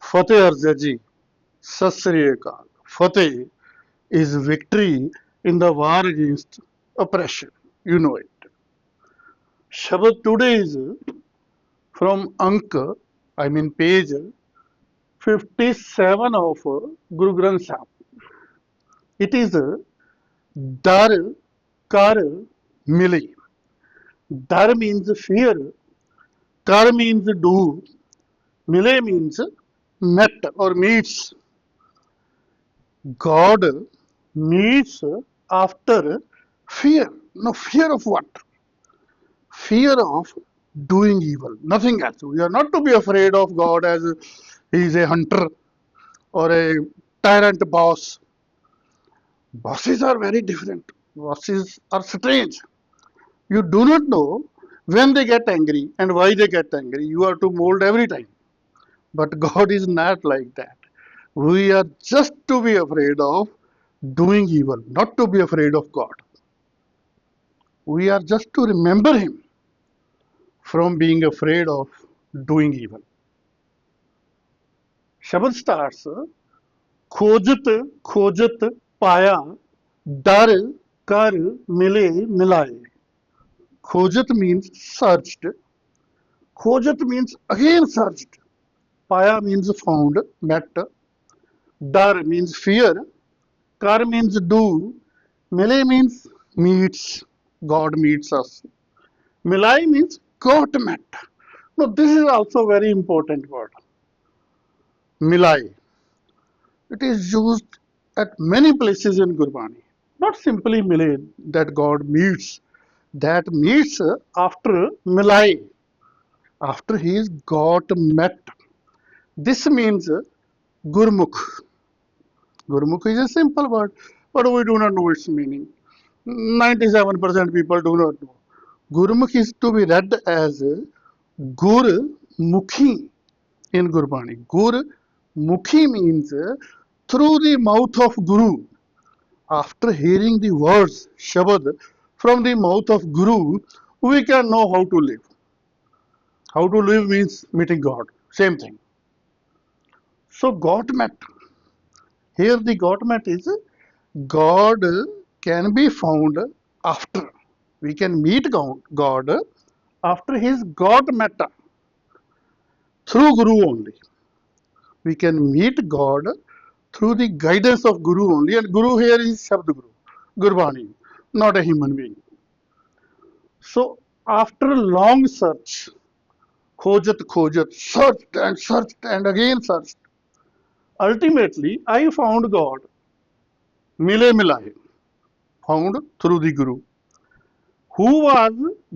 Fateh Arzaji, Sat Sri Akal. Fateh is victory in the war against oppression. You know it. Shabad today is from I mean page 57 of Guru Granth Sahib. It is Dar Kar Mili. Dar means fear, Kar means do, Mile means met or meets. God meets after fear. No, fear of what? Fear of doing evil, nothing else. We are not to be afraid of God as he is a hunter or a tyrant boss. Bosses are very different. Bosses are strange. You do not know when they get angry and why they get angry. You are to mold every time. But God is not like that. We are just to be afraid of doing evil, not to be afraid of God. We are just to remember Him from being afraid of doing evil. Shabad starts Khojat, Khojat, Paya, Dar, Kar, Mile, Milaye. Khojat means searched. Khojat means again searched. Paya means found, met. Dar means fear. Kar means do. Mile means meets. God meets us. Milai means got met. Now this is also a very important word. Milai. It is used at many places in Gurbani. Not simply Milay that God meets. That meets after Milai. After he is got met. This means Gurmukh. Gurmukh is a simple word, but we do not know its meaning. 97% people do not know. Gurmukh is to be read as Gur Mukhi in Gurbani. Gur Mukhi means through the mouth of Guru. After hearing the words Shabad from the mouth of Guru, we can know how to live. How to live means meeting God. Same thing. So God met. Here the God met is God can be found after. We can meet God after his God met through Guru only. We can meet God through the guidance of Guru only, and Guru here is Shabd Guru, Gurbani, not a human being. So after long search, Khojat, searched and again searched. Ultimately, I found God, Mile Milahe, found through the Guru, who was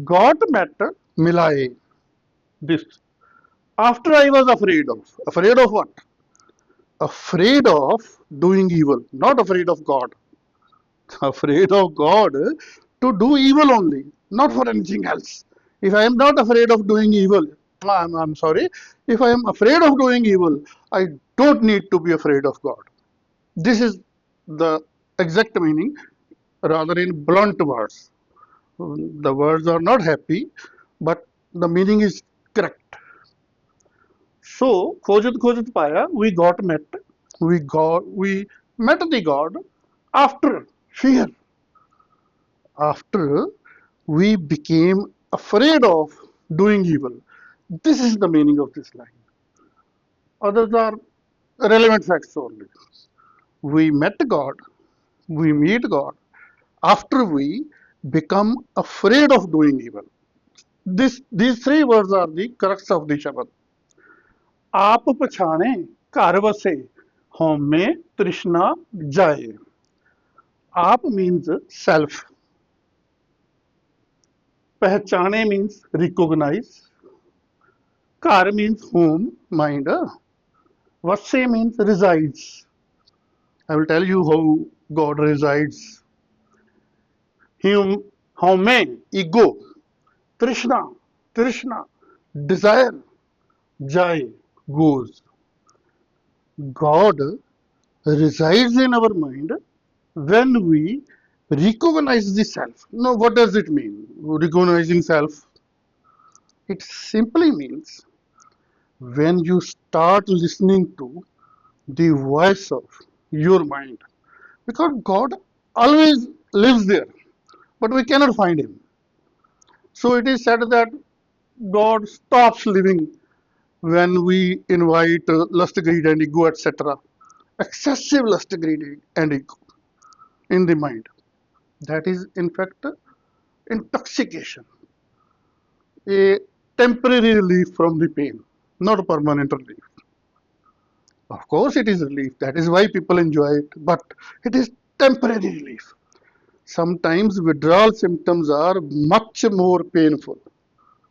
got met Milaye. This after I was afraid of. Afraid of what? Afraid of doing evil, not afraid of God. Afraid of God to do evil only, not for anything else. If I am not afraid of doing evil, I'm sorry, if I am afraid of doing evil, I don't need to be afraid of God. This is the exact meaning, rather in blunt words. The words are not happy, but the meaning is correct. So, Khojat Paya, we met the God after fear, after we became afraid of doing evil. This is the meaning of this line. Others are relevant facts only. We met God, we meet God after we become afraid of doing evil. These three words are the crux of the Shabad. आप पछाणे घर वसे होमे Trishna जाए. Aap means self. Pehchane means recognize. Kar means home, mind. Vase means resides. I will tell you how God resides. Home, ego. Trishna, desire. Jai, goes. God resides in our mind when we recognize the self. Now, what does it mean? Recognizing self? It simply means when you start listening to the voice of your mind. Because God always lives there, but we cannot find him. So it is said that God stops living when we invite lust, greed, and ego, etc. Excessive lust, greed, and ego in the mind. That is, in fact, intoxication, a temporary relief from the pain, not a permanent relief. Of course, it is relief. That is why people enjoy it, but it is temporary relief. Sometimes withdrawal symptoms are much more painful.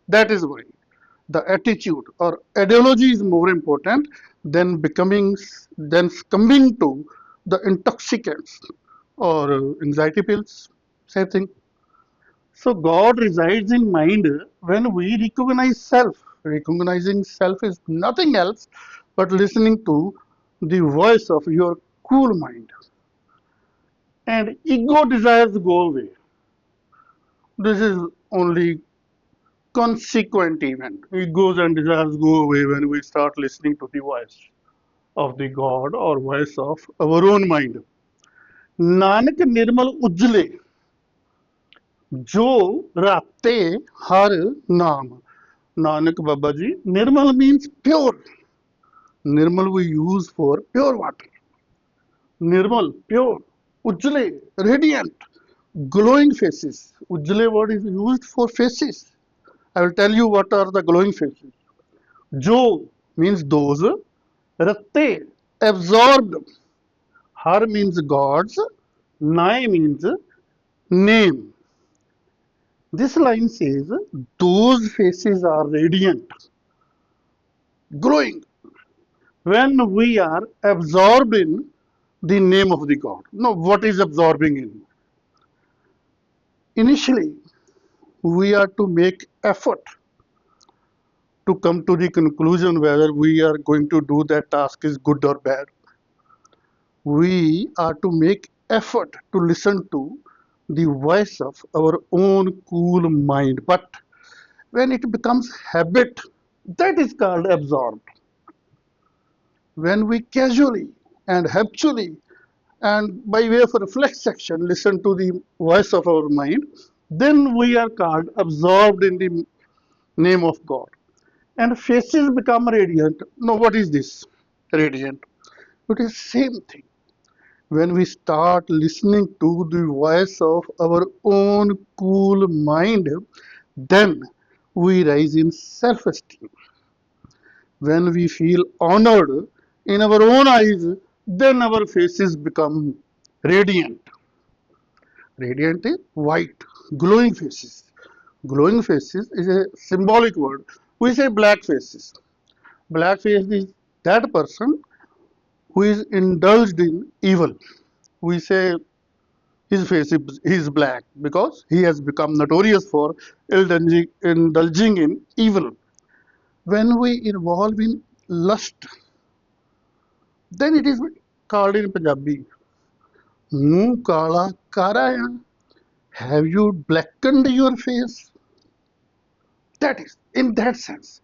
That is why the attitude or ideology is more important than succumbing to the intoxicants or anxiety pills. Same thing. So God resides in mind when we recognize self. Recognizing self is nothing else but listening to the voice of your cool mind. And ego desires go away. This is only consequent event. Egos and desires go away when we start listening to the voice of the God or voice of our own mind. Nanak निर्मल उज्जले जो राते हर नाम. Nanak Baba Ji, Nirmal means pure. Nirmal we use for pure water. Nirmal, pure. Ujjale, radiant. Glowing faces. Ujjale word is used for faces. I will tell you what are the glowing faces. Jo means those. Ratte, absorbed. Har means gods. Nai means name. This line says those faces are radiant, glowing, when we are absorbed in the name of the God. Now, what is absorbing in? Initially, we are to make effort to come to the conclusion whether we are going to do that task is good or bad. We are to make effort to listen to the voice of our own cool mind. But when it becomes habit, that is called absorbed. When we casually and habitually and by way of reflex action listen to the voice of our mind, then we are called absorbed in the name of God. And faces become radiant. Now, what is this? Radiant. It is same thing. When we start listening to the voice of our own cool mind, then we rise in self-esteem. When we feel honored in our own eyes, then our faces become radiant. Radiant is white, glowing faces. Glowing faces is a symbolic word. We say black faces. Black face is that person who is indulged in evil. We say his face is black because he has become notorious for indulging in evil. When we involve in lust, then it is called in Punjabi, Muh kala karaya. Have you blackened your face? That is, in that sense,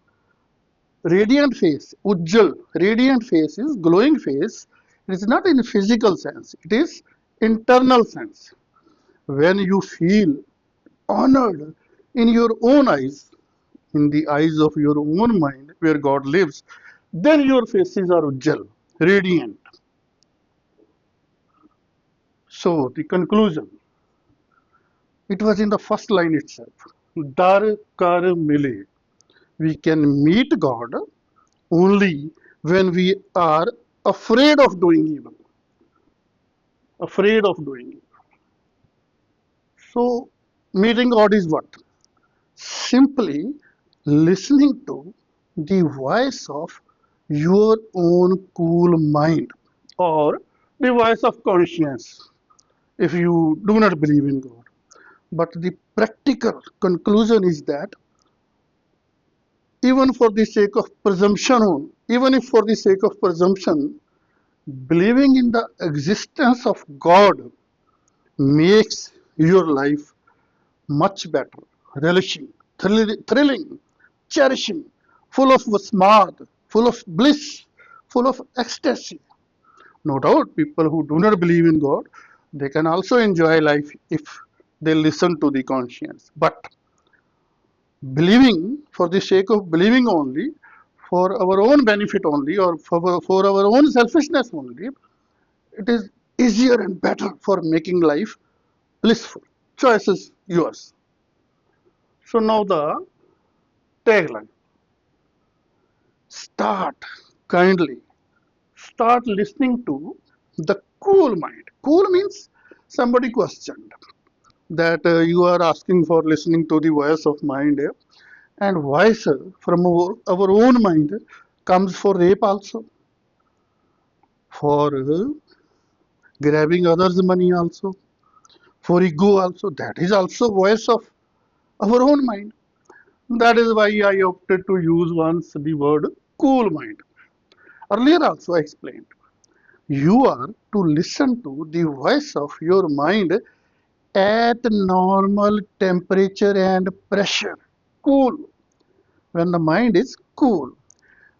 radiant face, ujjal, radiant face is glowing face. It is not in physical sense, it is internal sense. When you feel honored in your own eyes, in the eyes of your own mind where God lives, then your faces are ujjal, radiant. So, the conclusion, it was in the first line itself. Dar kar mile. We can meet God only when we are afraid of doing evil. Afraid of doing evil. So, meeting God is what? Simply listening to the voice of your own cool mind or the voice of conscience if you do not believe in God. But the practical conclusion is that even for the sake of presumption, even if for the sake of presumption, believing in the existence of God makes your life much better, relishing, thrilling, cherishing, full of smart, full of bliss, full of ecstasy. No doubt, people who do not believe in God, they can also enjoy life if they listen to the conscience. But believing for the sake of believing only, for our own benefit only, or for our own selfishness only, it is easier and better for making life blissful. Choice is yours. So now the tagline. Start kindly. Start listening to the cool mind. Cool means somebody questioned that you are asking for listening to the voice of mind, and voice from our own mind comes for rape also, for grabbing others' money also, for ego also. That is also voice of our own mind. That is why I opted to use once the word cool mind. Earlier also I explained. You are to listen to the voice of your mind at normal temperature and pressure. Cool. When the mind is cool.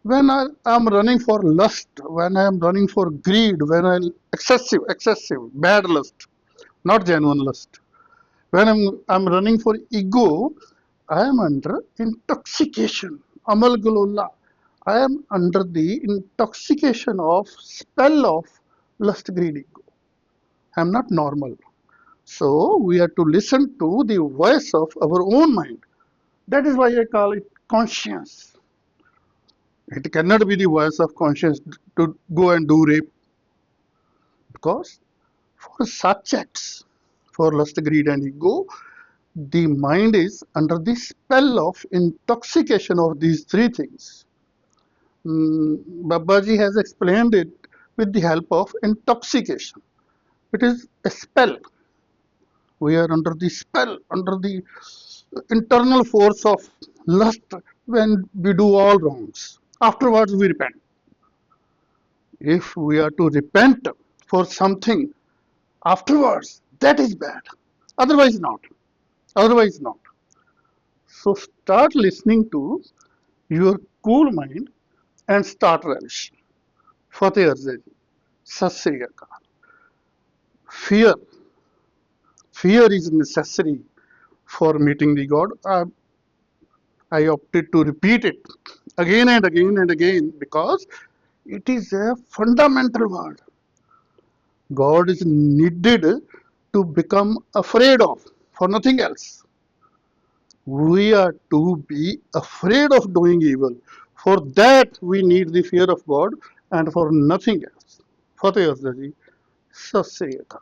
When I am running for lust, when I am running for greed, when I excessive, bad lust, not genuine lust. When I'm running for ego, I am under intoxication. Amal Gulullah. I am under the intoxication of spell of lust, greed, ego. I am not normal. So we have to listen to the voice of our own mind. That is why I call it conscience. It cannot be the voice of conscience to go and do rape, because for such acts, for lust, greed, and ego, the mind is under the spell of intoxication of these three things. Babaji has explained it with the help of intoxication. It is a spell. We are under the spell, under the internal force of lust when we do all wrongs. Afterwards, we repent. If we are to repent for something afterwards, that is bad. Otherwise, not. Otherwise, not. So, start listening to your cool mind and start relishing. Fateh Arza ji, Sat Sri Akal. Fear. Fear is necessary for meeting the God. I opted to repeat it again and again and again because it is a fundamental word. God is needed to become afraid of, for nothing else. We are to be afraid of doing evil. For that, we need the fear of God and for nothing else. Fateh Arza ji, Sat Sri Akal.